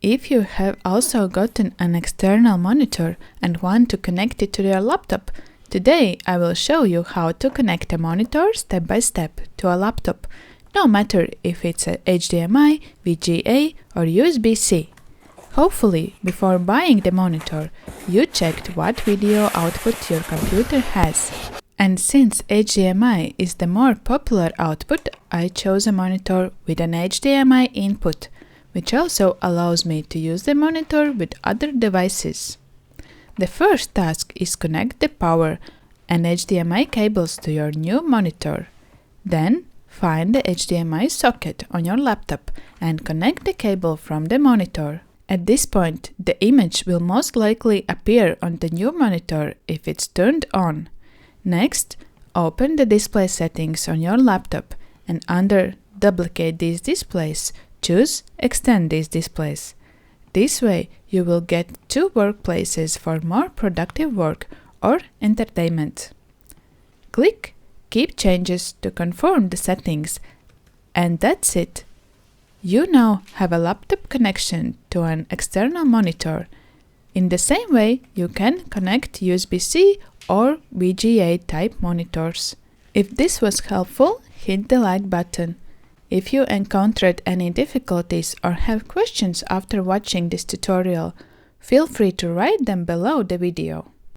If you have also gotten an external monitor and want to connect it to your laptop, today I will show you how to connect a monitor step by step to a laptop, no matter if it's a HDMI, VGA or USB-C. Hopefully, before buying the monitor, you checked what video output your computer has. And since HDMI is the more popular output, I chose a monitor with an HDMI input, which also allows me to use the monitor with other devices. The first task is connect the power and HDMI cables to your new monitor. Then, find the HDMI socket on your laptop and connect the cable from the monitor. At this point, the image will most likely appear on the new monitor if it's turned on. Next, open the display settings on your laptop and under Duplicate these displays, choose Extend these displays. This way, you will get two workplaces for more productive work or entertainment. Click Keep Changes to confirm the settings, and that's it. You now have a laptop connection to an external monitor. In the same way, you can connect USB-C or VGA type monitors. If this was helpful, hit the like button. If you encountered any difficulties or have questions after watching this tutorial, feel free to write them below the video.